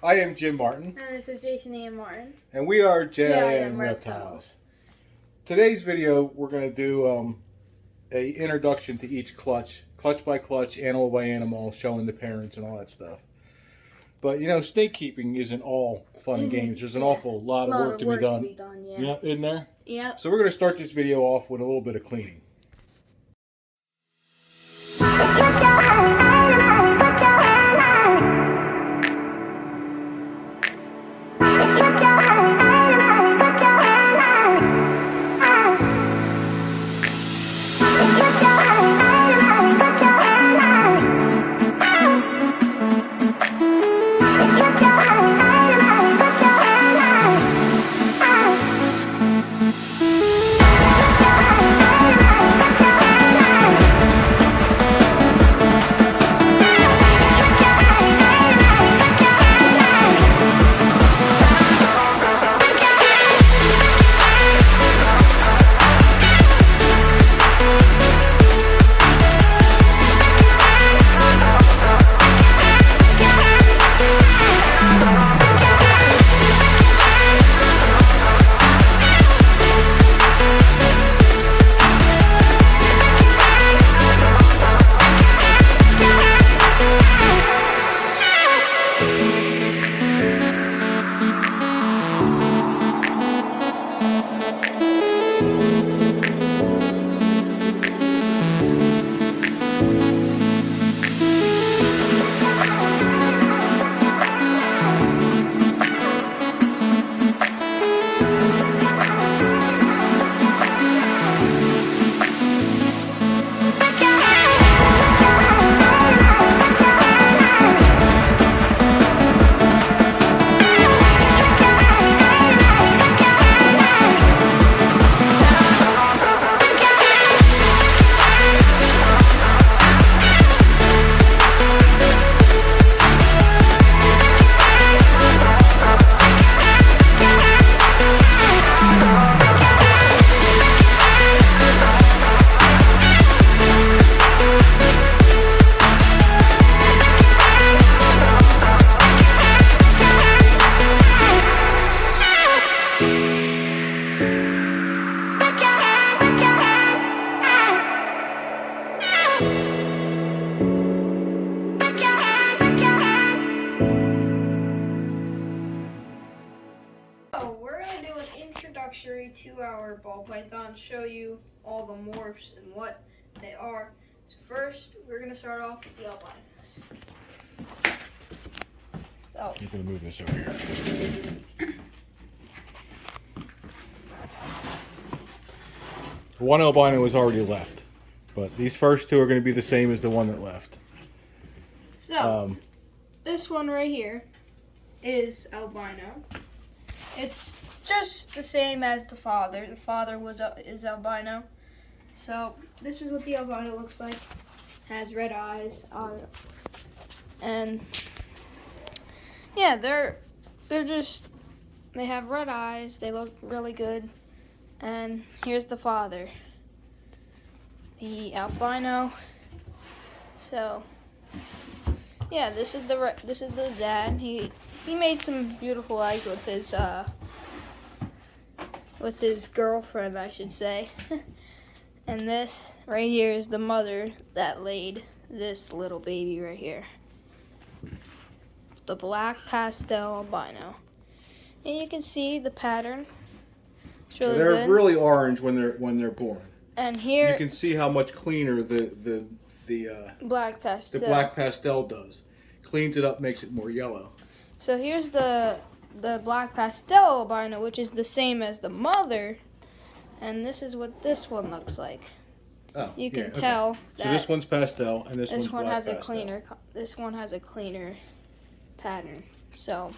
I am Jim Martin. And this is Jason Martin. And we are J.I.M.Reptiles. Reptiles. Today's video, we're going to do a introduction to each clutch by clutch, animal by animal, showing the parents and all that stuff. But, you know, snake keeping isn't all fun and games. There's an awful lot of work to be done. Yeah, in there? Yeah. So we're going to start this video off with a little bit of cleaning. Introductory to our ball python, show you all the morphs and what they are. So first, we're going to start off with the albinos. So I'm going to move this over here. One albino was already left, but these first two are going to be the same as the one that left. So this one right here is albino. It's just the same as the father. The father is albino. So this is what the albino looks like. Has red eyes, and yeah, they have red eyes. They look really good. And here's the father, the albino. So yeah, this is the dad. He made some beautiful eggs with his girlfriend, I should say. And this right here is the mother that laid this little baby right here. The black pastel albino. And you can see the pattern. It's really they're good. really orange when they're born. And here you can see how much cleaner the black pastel does. Cleans it up, makes it more yellow. So here's the black pastel albino, which is the same as the mother, and this is what this one looks like. Oh, you can tell that so this one's pastel and this one's one black has pastel. a cleaner. This one has a cleaner pattern. So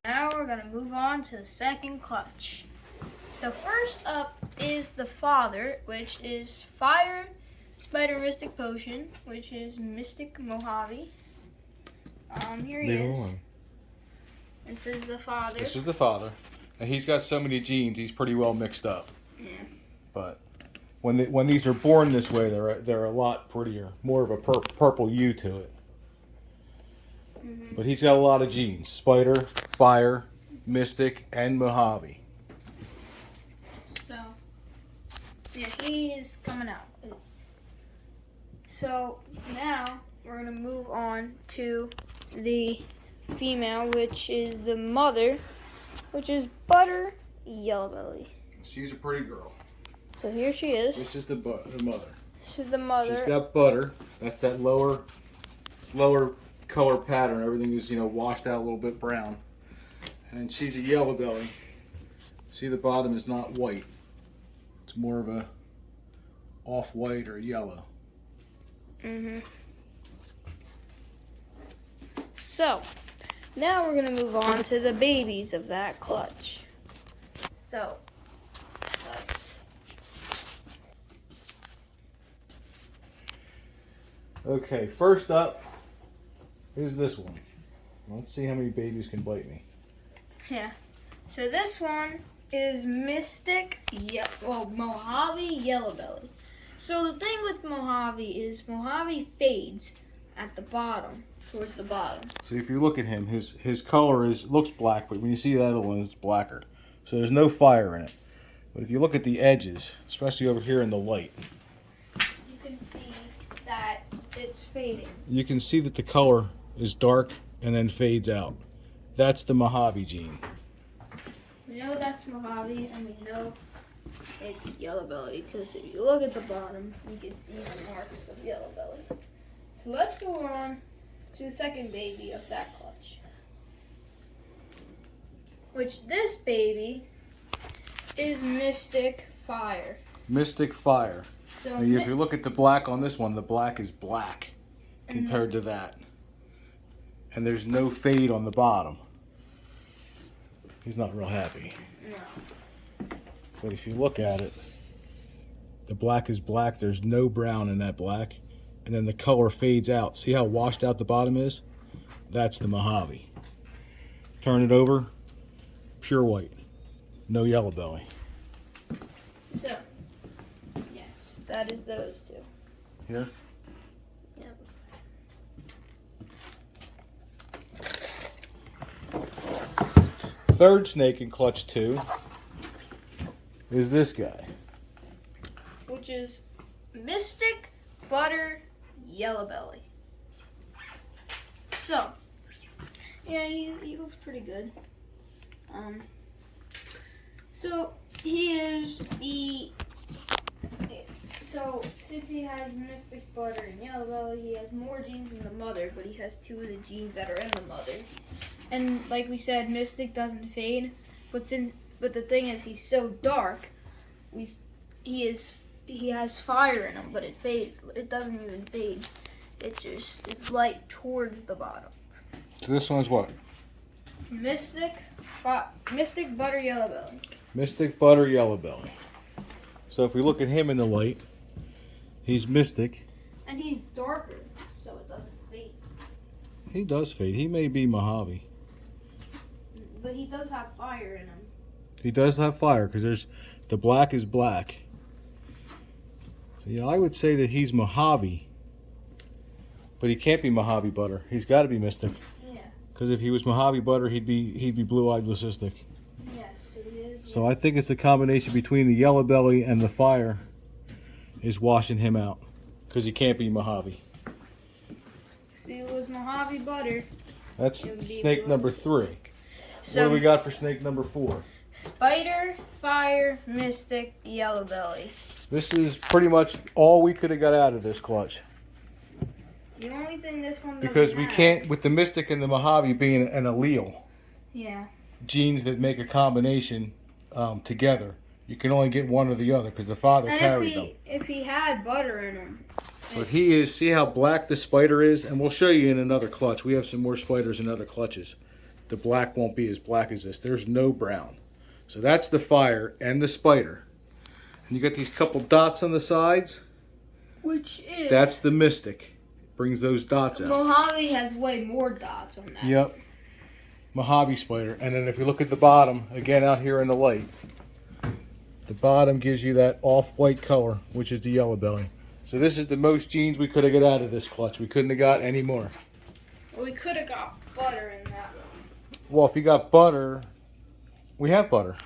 now we're gonna move on to the second clutch. So first up is the father, which is Fire Spider Mystic Potion, which is Mystic Mojave. Here he is. This is the father. This is the father. And he's got so many genes, he's pretty well mixed up. Yeah. But when these are born this way, they're a lot prettier. More of a purple hue to it. But he's got a lot of genes. Spider, Fire, Mystic, and Mojave. So, yeah, he is coming out. So, now we're going to move on to the female, which is the mother, which is Butter Yellow Belly. She's a pretty girl. So here she is. This is the mother. This is the mother. She's got butter. That's that lower color pattern. Everything is, washed out a little bit brown. And she's a yellow belly. See, the bottom is not white. It's more of a off-white or yellow. So, now we're going to move on to the babies of that clutch. So, Okay, first up is this one. Let's see how many babies can bite me. yeah. So this one is Mojave Yellow Belly. So the thing with Mojave is Mojave fades at the bottom, towards the bottom. See, if you look at him, his color looks black, but when you see the other one, it's blacker. So there's no fire in it. But if you look at the edges, especially over here in the light, you can see that it's fading. You can see that the color is dark and then fades out. That's the Mojave gene. We know that's Mojave, and we know it's Yellow Belly, because if you look at the bottom, you can see the marks of Yellow Belly. So let's go on to the second baby of that clutch. Which this baby is Mystic Fire. Mystic Fire. So Now, if you look at the black on this one, the black is black compared to that. And there's no fade on the bottom. He's not real happy. No. But if you look at it, the black is black. There's no brown in that black. And then the color fades out. See how washed out the bottom is? That's the Mojave. Turn it over, pure white. No yellow belly. So, yes, that is those two. Here? Yep. Third snake in clutch 2 is this guy. Which is Mystic Butter Yellow Belly. So, yeah, he looks pretty good. So he is so since he has Mystic Butter and Yellow Belly, he has more genes than the mother, but he has 2 of the genes that are in the mother. And like we said, Mystic doesn't fade, but the thing is, he's so dark. He has fire in him, but it fades. It doesn't even fade. It just is light towards the bottom. So this one's what? Mystic Butter Yellow Belly. Mystic Butter Yellow Belly. So if we look at him in the light, he's Mystic. And he's darker, so it doesn't fade. He does fade. He may be Mojave. But he does have fire in him. He does have fire because the black is black. So yeah, I would say that he's Mojave, but he can't be Mojave Butter. He's got to be Mystic. Yeah. Because if he was Mojave Butter, he'd be blue-eyed leucistic. Yes, it is. So I think it's the combination between the yellow belly and the fire is washing him out, because he can't be Mojave. So he was Mojave Butter. That's snake number 3. So What do we got for snake number 4? Spider, Fire, Mystic, Yellow Belly. This is pretty much all we could have got out of this clutch. The only thing this one doesn't Because we have- can't, with the Mystic and the Mojave being an allele, Yeah. genes that make a combination together, you can only get one or the other because the father carried them. If he had butter in him. But he is, see how black the spider is? And we'll show you in another clutch. We have some more spiders in other clutches. The black won't be as black as this. There's no brown. So that's the fire and the spider. And you got these couple dots on the sides. Which is... That's the Mystic. Brings those dots out. Mojave has way more dots on that. Yep. Mojave spider. And then if you look at the bottom, again out here in the light, the bottom gives you that off-white color, which is the yellow belly. So this is the most genes we could have got out of this clutch. We couldn't have got any more. Well, we could have got butter in that one. Well, if you got butter, we have butter.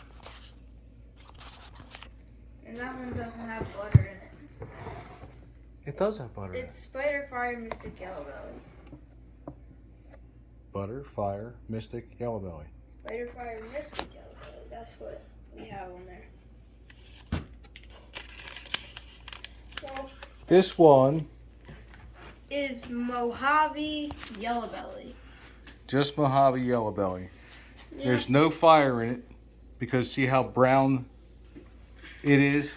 And that one doesn't have butter in it. It does have butter. It's Spider Fire Mystic Yellow Belly. Butter, fire, mystic, yellow belly. Spider Fire Mystic Yellow Belly. That's what we have on there. So This one, is Mojave Yellow Belly. just Mojave yellow belly. Yeah. There's no fire in it because see how brown it is?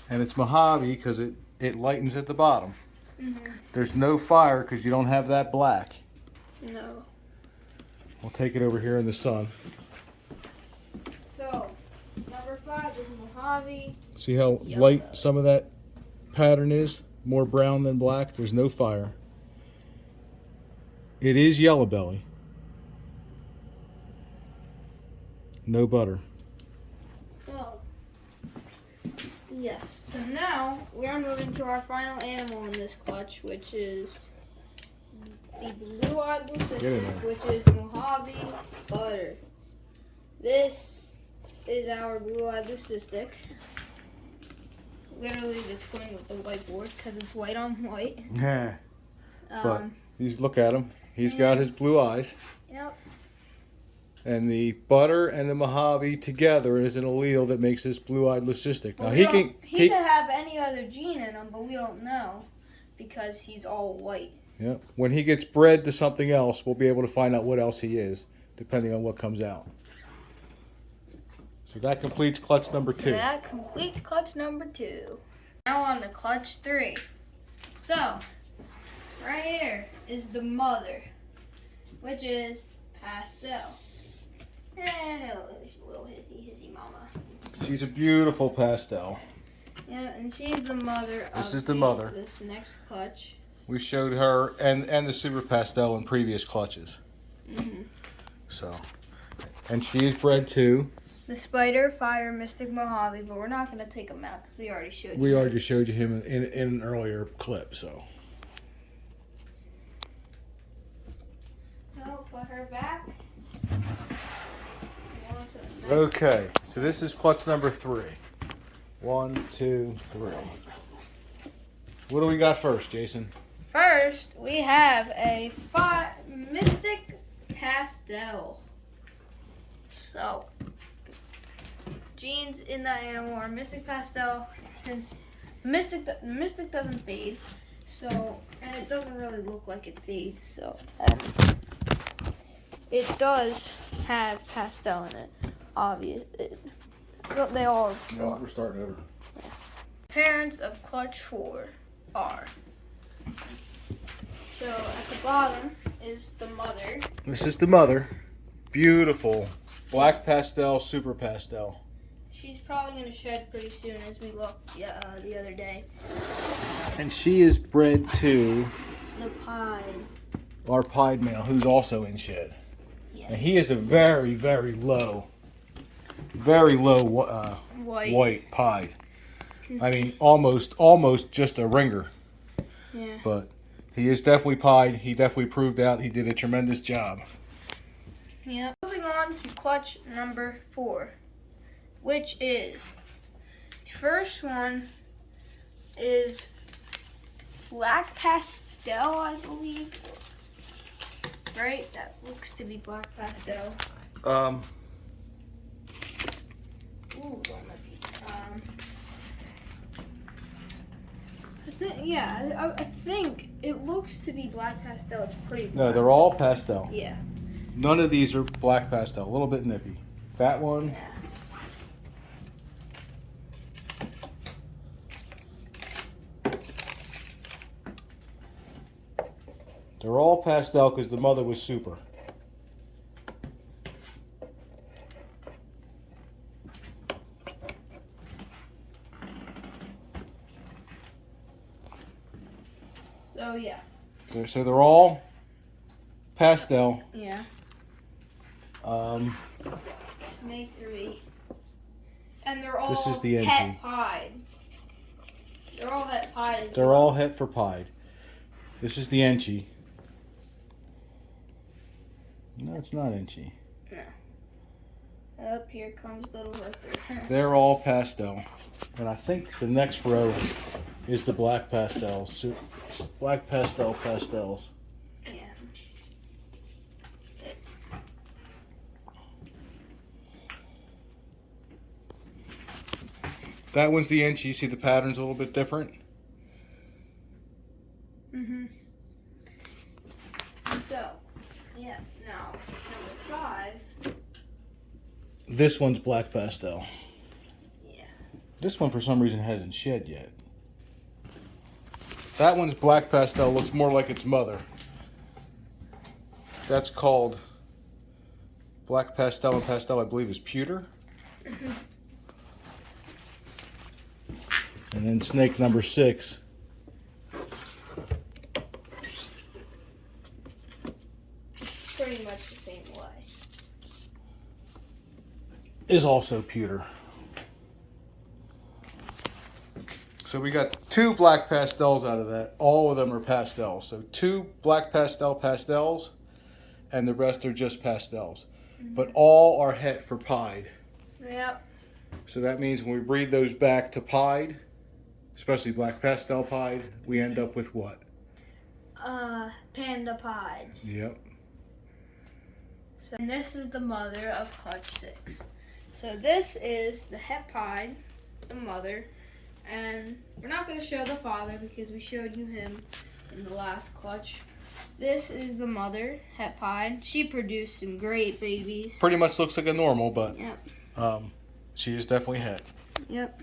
And it's Mojave because it lightens at the bottom. Mm-hmm. There's no fire because you don't have that black. No. We'll take it over here in the sun. So, number 5 is Mojave. See how Yellow light belly. some of that pattern is? More brown than black. There's no fire. It is yellow belly. No butter. So, yes. So now we are moving to our final animal in this clutch, which is the blue-eyed Get in leucistic, there. which is Mojave butter. This is our blue-eyed leucistic. Literally the twin with the whiteboard because it's white on white. Yeah. But you look at him. He's got his blue eyes. Yep. And the butter and the Mojave together is an allele that makes this blue-eyed leucistic. Now Well, he could have any other gene in him, but we don't know because he's all white. Yeah. When he gets bred to something else, we'll be able to find out what else he is, depending on what comes out. So that completes clutch number 2. So that completes clutch number 2. Now on to clutch 3. So, right here is the mother, which is Pastel. Little hissy mama. She's a beautiful pastel. Yeah, and she's the mother This of is the mother. This next clutch. We showed her and the super pastel in previous clutches. Mm-hmm. So, and she is bred too. The Spider Fire Mystic Mojave, but we're not going to take him out because we already showed you. We already showed you him in an earlier clip. So, So put her back. okay. So this is clutch number 3. 1, 2, 3. What do we got first, Jason? First, we have a Mystic Pastel. So, genes in that animal are Mystic Pastel, since Mystic doesn't fade, so, and it doesn't really look like it fades, so it does have pastel in it. Obvious, they all. No, we're starting over. Parents of clutch 4 are. So at the bottom is the mother. This is the mother. Beautiful. Black pastel, super pastel. She's probably going to shed pretty soon as we looked the other day. And she is bred to The pied. our pied male, who's also in shed. Yeah. And he is a very, very low white pied. I mean, almost just a ringer. Yeah. But he is definitely pied. He definitely proved out he did a tremendous job. Yeah. Moving on to clutch number 4, which is the first one is black pastel, I believe. Right? That looks to be black pastel. Ooh, that might be. I think it looks to be black pastel. It's pretty black. No, they're all pastel. Yeah. None of these are black pastel. A little bit nippy. That one. Yeah. They're all pastel because the mother was super. So yeah. So they're all pastel. Yeah. Snake 3. And they're all This is the het entry. pied. They're all het pied as They're well. all het for pied. This is the Enchi. No, it's not inchy. No. Up here comes little Ripper. They're all pastel. And I think the next row is the black pastels. So, black pastels. Yeah. That one's the inchy. You see the pattern's a little bit different? So, yeah, now, number 5. This one's black pastel. Yeah. This one, for some reason, hasn't shed yet. That one's black pastel. Looks more like its mother. That's called black pastel, and pastel, I believe, is pewter. And then snake number 6. Pretty much the same way. Is also pewter. So we got 2 black pastels out of that. All of them are pastels. So 2 black pastels, and the rest are just pastels. But all are het for pied. Yep. So that means when we breed those back to pied, especially black pastel pied, we end up with what? Panda pieds. Yep. So and this is the mother of clutch 6. So this is the het pied, the mother, and we're not going to show the father because we showed you him in the last clutch. This is the mother, het pied. She produced some great babies. Pretty much looks like a normal, but Yep. she is definitely het. Yep.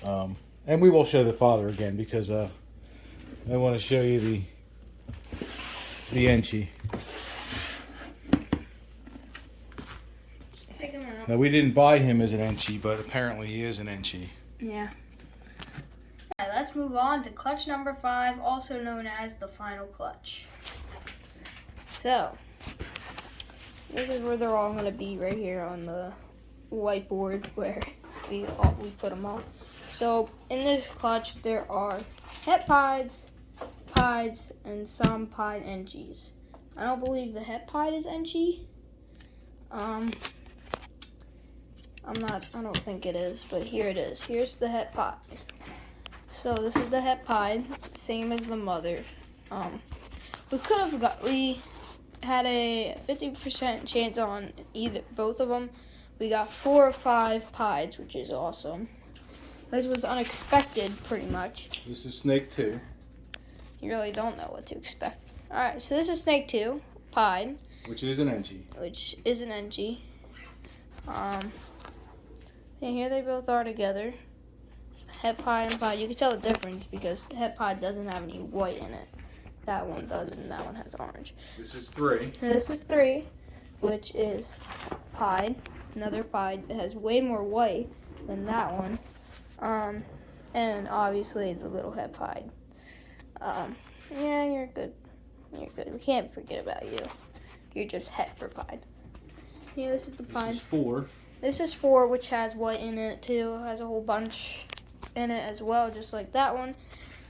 And we will show the father again because I want to show you the inchy. Take him out. Now we didn't buy him as an inchy, but apparently he is an inchy. Yeah. Alright, let's move on to clutch number 5, also known as the final clutch. So, this is where they're all going to be right here on the whiteboard where we put them all. So, in this clutch, there are het pieds, and some pied enchies. I don't believe the het pied is enchy. I don't think it is, but here it is. Here's the het pied. So this is the het pied, same as the mother. We had a 50% chance on both of them. We got 4 or 5 pieds, which is awesome. This was unexpected, pretty much. This is snake 2. You really don't know what to expect. Alright, so this is snake 2, pied. Which is an inchy. Which is an inchy. And here they both are together. Het pied and pied. You can tell the difference because the het pied doesn't have any white in it. That one does, and that one has orange. This is 3. And this is 3, which is pied. Another pied. It has way more white than that one. And obviously it's a little het pied. Yeah, you're good. You're good. We can't forget about you. You're just het for pied. Yeah, this is the pied. This is 4. This is 4, which has white in it too. It has a whole bunch in it as well, just like that one.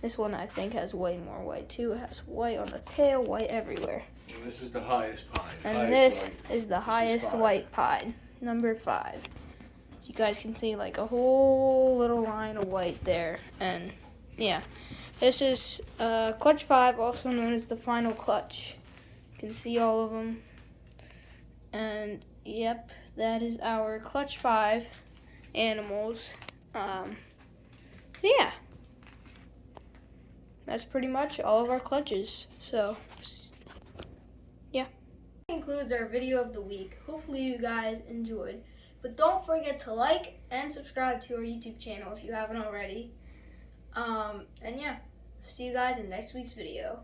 This one I think has way more white too. It has white on the tail, white everywhere. And this is the highest pied. And this is the highest white pied, number 5. So you guys can see like a whole little line of white there. And yeah, this is clutch 5, also known as the final clutch. You can see all of them. And yep, that is our clutch 5 animals. Yeah, that's pretty much all of our clutches. So yeah, that concludes our video of the week. Hopefully you guys enjoyed, but don't forget to like and subscribe to our YouTube channel if you haven't already. And yeah, see you guys in next week's video.